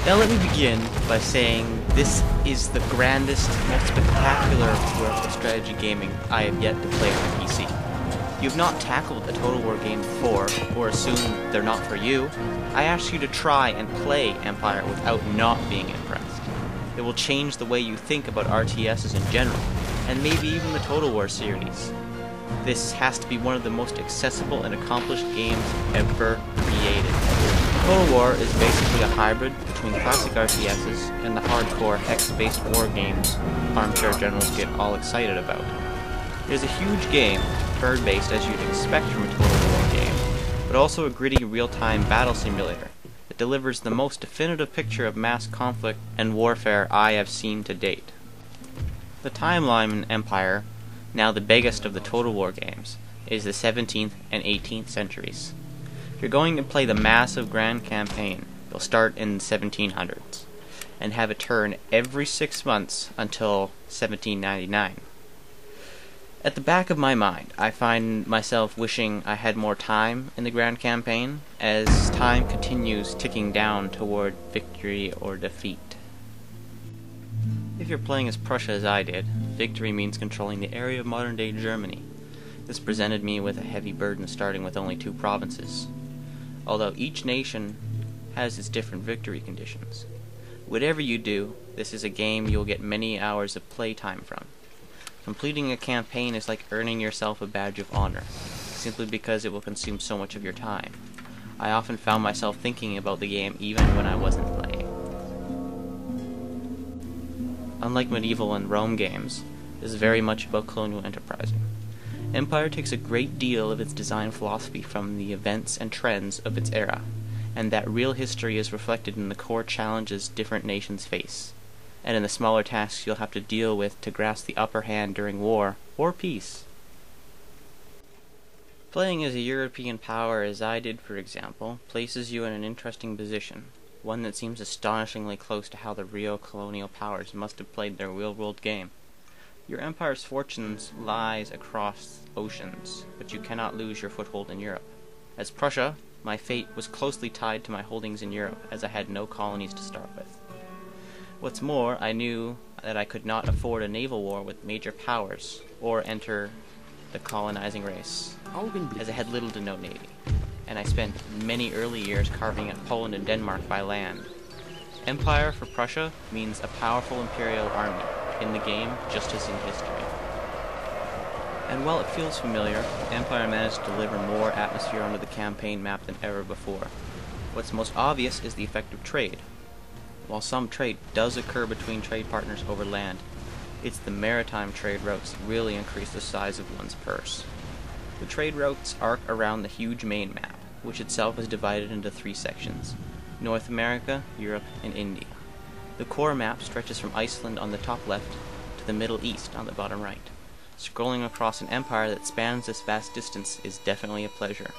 Now let me begin by saying this is the grandest, most spectacular work of strategy gaming I have yet to play on PC. If you have not tackled a Total War game before, or assume they're not for you, I ask you to try and play Empire without not being impressed. It will change the way you think about RTSs in general, and maybe even the Total War series. This has to be one of the most accessible and accomplished games ever created. Total War is basically a hybrid between classic RTSs and the hardcore hex-based war games armchair generals get all excited about. It is a huge game, turn-based as you'd expect from a Total War game, but also a gritty real-time battle simulator that delivers the most definitive picture of mass conflict and warfare I have seen to date. The timeline in Empire, now the biggest of the Total War games, is the 17th and 18th centuries. If you're going to play the massive grand campaign, you'll start in the 1700s, and have it turn every 6 months until 1799. At the back of my mind, I find myself wishing I had more time in the grand campaign, as time continues ticking down toward victory or defeat. If you're playing as Prussia as I did, victory means controlling the area of modern-day Germany. This presented me with a heavy burden starting with only 2 provinces, although each nation has its different victory conditions. Whatever you do, this is a game you'll get many hours of playtime from. Completing a campaign is like earning yourself a badge of honor, simply because it will consume so much of your time. I often found myself thinking about the game even when I wasn't playing. Unlike medieval and Rome games, this is very much about colonial enterprising. Empire takes a great deal of its design philosophy from the events and trends of its era, and that real history is reflected in the core challenges different nations face, and in the smaller tasks you'll have to deal with to grasp the upper hand during war or peace. Playing as a European power as I did, for example, places you in an interesting position, one that seems astonishingly close to how the real colonial powers must have played their real-world game. Your empire's fortunes lies across oceans, but you cannot lose your foothold in Europe. As Prussia, my fate was closely tied to my holdings in Europe, as I had no colonies to start with. What's more, I knew that I could not afford a naval war with major powers, or enter the colonizing race, as I had little to no navy, and I spent many early years carving out Poland and Denmark by land. Empire for Prussia means a powerful imperial army, in the game just as in history. And while it feels familiar, Empire managed to deliver more atmosphere onto the campaign map than ever before. What's most obvious is the effect of trade. While some trade does occur between trade partners over land, it's the maritime trade routes that really increase the size of one's purse. The trade routes arc around the huge main map, which itself is divided into 3 sections: North America, Europe, and India. The core map stretches from Iceland on the top left to the Middle East on the bottom right. Scrolling across an empire that spans this vast distance is definitely a pleasure.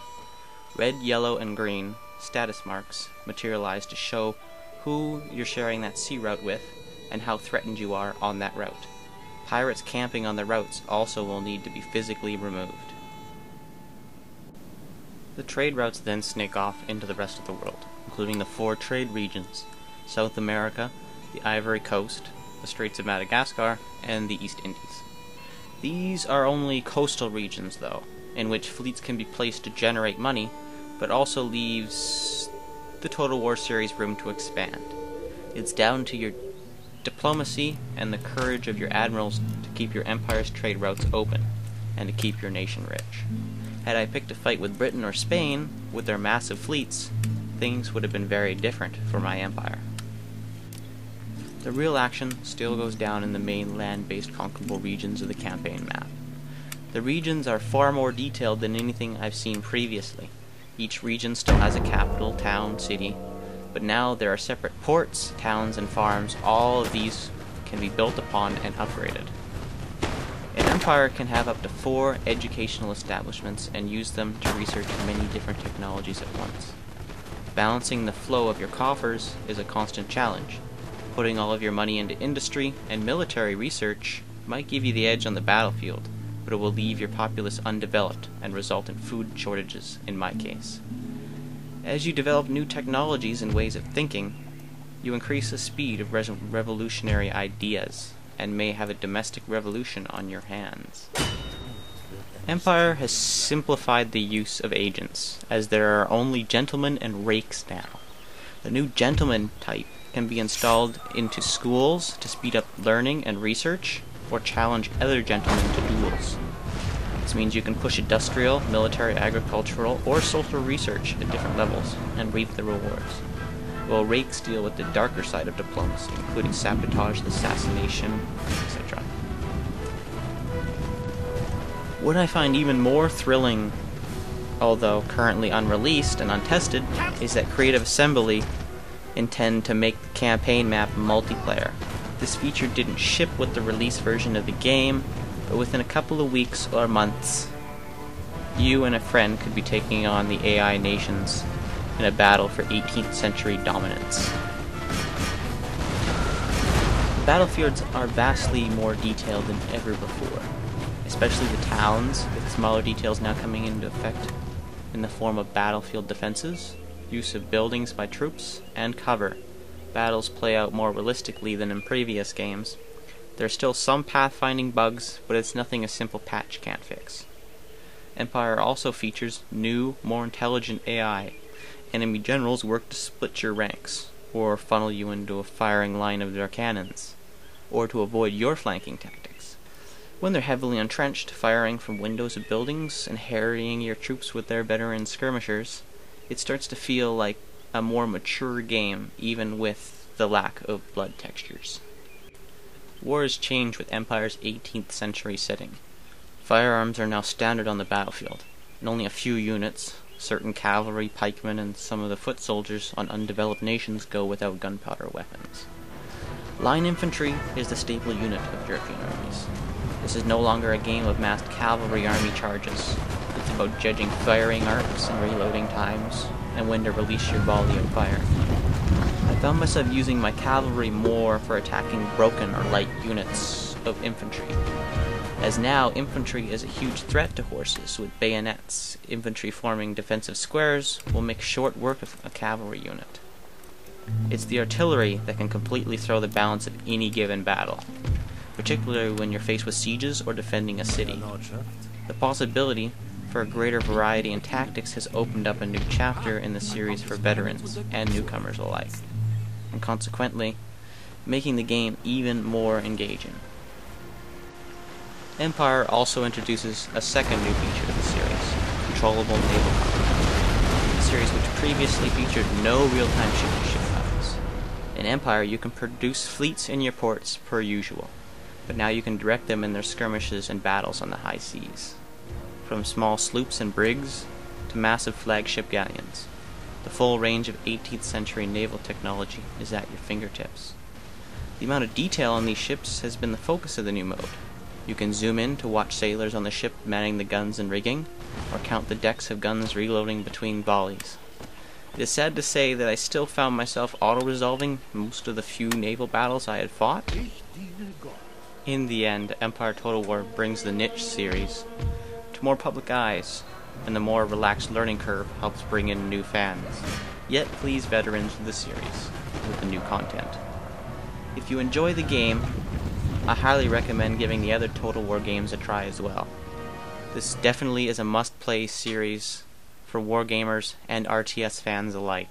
Red, yellow, and green status marks materialize to show who you're sharing that sea route with and how threatened you are on that route. Pirates camping on the routes also will need to be physically removed. The trade routes then snake off into the rest of the world, including the 4 trade regions: South America, the Ivory Coast, the Straits of Madagascar, and the East Indies. These are only coastal regions, though, in which fleets can be placed to generate money, but also leaves the Total War series room to expand. It's down to your diplomacy and the courage of your admirals to keep your empire's trade routes open, and to keep your nation rich. Had I picked a fight with Britain or Spain, with their massive fleets, things would have been very different for my empire. The real action still goes down in the main land-based conquerable regions of the campaign map. The regions are far more detailed than anything I've seen previously. Each region still has a capital, town, city, but now there are separate ports, towns, and farms. All of these can be built upon and upgraded. An empire can have up to 4 educational establishments and use them to research many different technologies at once. Balancing the flow of your coffers is a constant challenge. Putting all of your money into industry and military research might give you the edge on the battlefield, but it will leave your populace undeveloped and result in food shortages in my case. As you develop new technologies and ways of thinking, You increase the speed of revolutionary ideas, and may have a domestic revolution on your hands. Empire has simplified the use of agents, as there are only gentlemen and rakes now. The new gentleman type can be installed into schools to speed up learning and research, or challenge other gentlemen to duels. This means you can push industrial, military, agricultural, or social research at different levels, and reap the rewards, while rakes deal with the darker side of diplomacy, including sabotage, assassination, etc. What I find even more thrilling, although currently unreleased and untested, is that Creative Assembly intend to make the campaign map multiplayer. This feature didn't ship with the release version of the game, but within a couple of weeks or months, you and a friend could be taking on the AI nations in a battle for 18th century dominance. The battlefields are vastly more detailed than ever before, especially the towns, with smaller details now coming into effect in the form of battlefield defenses, use of buildings by troops, and cover. Battles play out more realistically than in previous games. There are still some pathfinding bugs, but it's nothing a simple patch can't fix. Empire also features new, more intelligent AI. Enemy generals work to split your ranks, or funnel you into a firing line of their cannons, or to avoid your flanking tactics. When they're heavily entrenched, firing from windows of buildings and harrying your troops with their veteran skirmishers, it starts to feel like a more mature game, even with the lack of blood textures. War has changed with Empire's 18th century setting. Firearms are now standard on the battlefield, and only a few units, certain cavalry, pikemen, and some of the foot soldiers on undeveloped nations go without gunpowder weapons. Line infantry is the staple unit of European armies. This is no longer a game of massed cavalry army charges. It's about judging firing arcs and reloading times, and when to release your volley of fire. I found myself using my cavalry more for attacking broken or light units of infantry, as now infantry is a huge threat to horses with bayonets. Infantry forming defensive squares will make short work of a cavalry unit. It's the artillery that can completely throw the balance of any given battle, particularly when you're faced with sieges or defending a city. The possibility for a greater variety in tactics has opened up a new chapter in the series for veterans and newcomers alike, and consequently, making the game even more engaging. Empire also introduces a second new feature to the series, controllable naval combat. The series which previously featured no real-time ship-to-ship battles. In Empire, you can produce fleets in your ports per usual, but now you can direct them in their skirmishes and battles on the high seas. From small sloops and brigs to massive flagship galleons, the full range of 18th century naval technology is at your fingertips. The amount of detail on these ships has been the focus of the new mode. You can zoom in to watch sailors on the ship manning the guns and rigging, or count the decks of guns reloading between volleys. It is sad to say that I still found myself auto-resolving most of the few naval battles I had fought. In the end, Empire Total War brings the niche series to more public eyes, and the more relaxed learning curve helps bring in new fans. Yet please veterans of the series with the new content. If you enjoy the game, I highly recommend giving the other Total War games a try as well. This definitely is a must-play series for wargamers and RTS fans alike.